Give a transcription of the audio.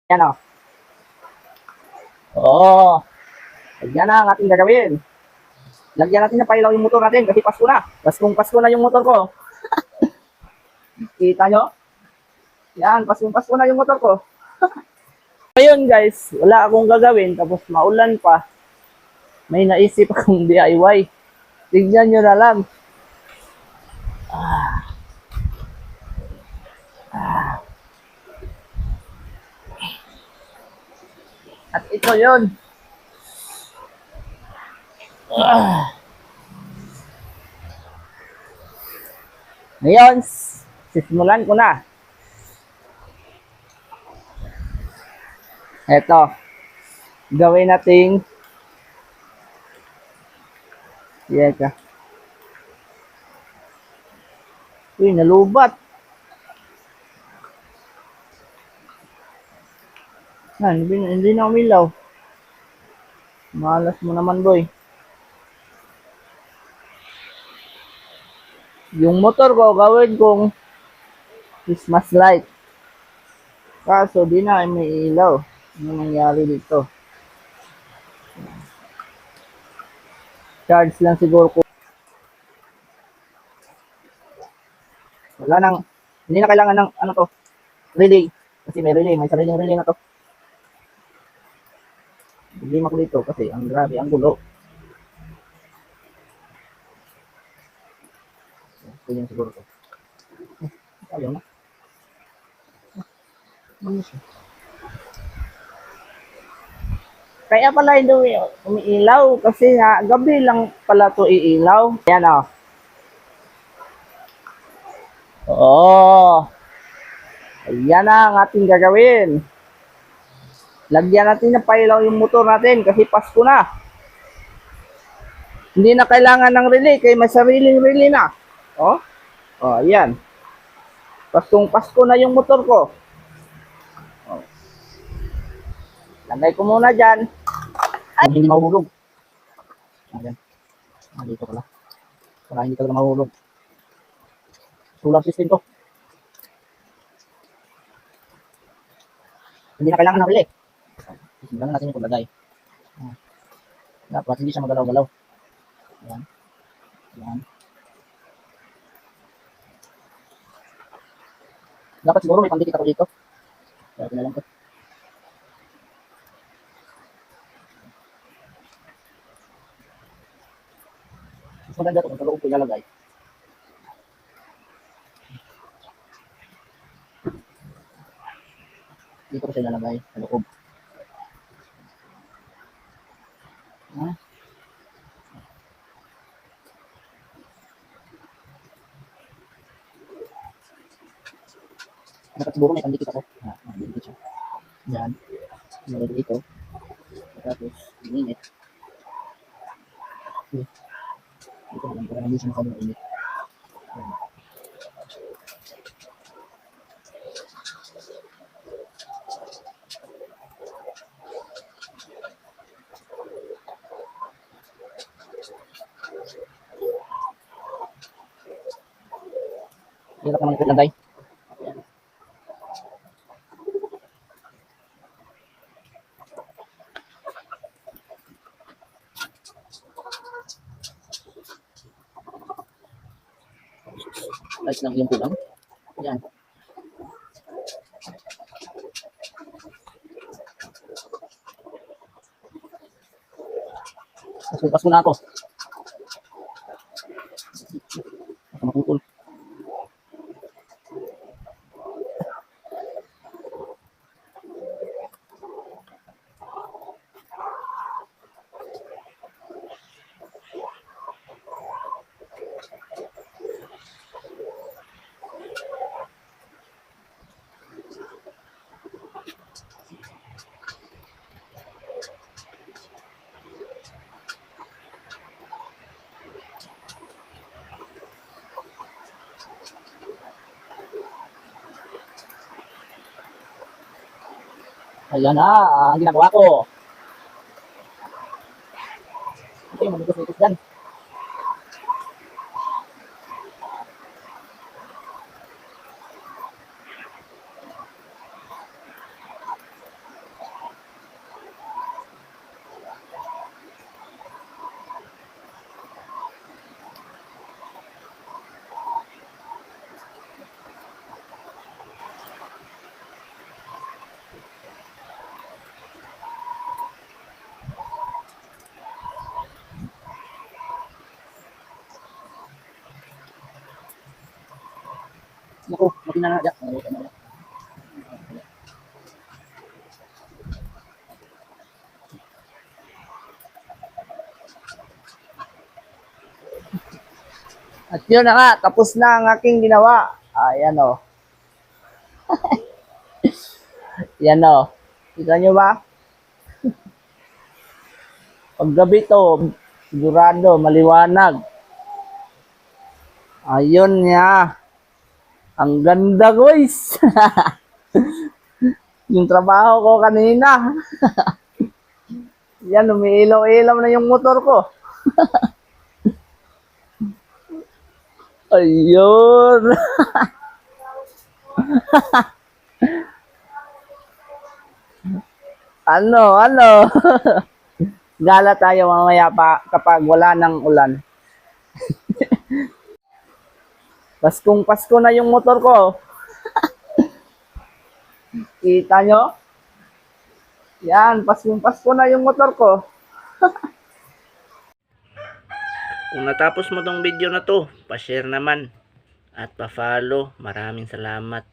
Yan o. Oo. Yan na ang ating gagawin. Lagyan natin ng pailaw yung motor natin kasi Pasko na. Pasko na yung motor ko. Kita nyo? Yan, Pasko na yung motor ko. Ngayon guys, wala akong gagawin tapos maulan pa. May naisip akong DIY. Tignan nyo na lang. At ito yun. Ngayon, sisimulan ko na. Ito. Gawin nating ka. Uy, nalubat. Hindi na umilaw. Malas mo naman, boy. Yung motor ko, gawin kong Christmas light. Kaso, di na may ilaw. Ano nangyari dito? Charge lang siguro ko. Wala nang, hindi na kailangan ng, ano to, relay. Kasi may relay, may sariling relay na to. Problema ko dito kasi ang grabe, ang gulo. Ito yung siguro to. Ayaw na. Ano siya? Kaya pala hindi umiilaw kasi nga gabi lang pala to iilaw. Ayan o. Oo. Ayan na ang ating gagawin. Lagyan natin ng pailaw yung motor natin kasi Pasko na. Hindi na kailangan ng relay kaya may sariling relay na. Oh. Oh, ayan. Pasko na yung motor ko. Oh. Lagay ko muna dyan. Ay, hindi mahulog. Ayan. Dito pala. Para hindi talaga mahulog. Solar system to. Hindi na kailangan ng relay. Simulan natin yung paglagay. Dapat hindi siya magalaw-galaw. Ayan. Ayan. Dapat siguro may pandikit ako dito. Kaya pinalang ko. Mas maganda ito kung sa loob ko ilalagay. Dito ko siya ilalagay sa loob. Ha? Dapat siguro may pandikit ako. Pandikit siya. Yan. Ilalagay dito. Tapos, init. Dito lang para hindi siya masyadong init. Hirap naman ito ilagay. Ayos lang yung kulang. Yan. Pasko na ako. Baka maputol. Ayan na, ang ginagawa ko. Ito yung manigus-nigus dyan. Makina na, Jack. At yun na nga, tapos na ang aking ginawa. Ayan o. Yan o. Kita nyo ba? Paggabi to, sigurado, maliwanag. Ayun niya. Ang ganda, guys. Yung trabaho ko kanina. Yan, umiilaw-ilaw na yung motor ko. Ayun. Ano? Gala tayo mamaya pa kapag wala ng ulan. Paskong Pasko na yung motor ko. Kita nyo? Yan, Paskong Pasko na yung motor ko. Kung natapos mo tong video na to, pa-share naman at pa-follow. Maraming salamat.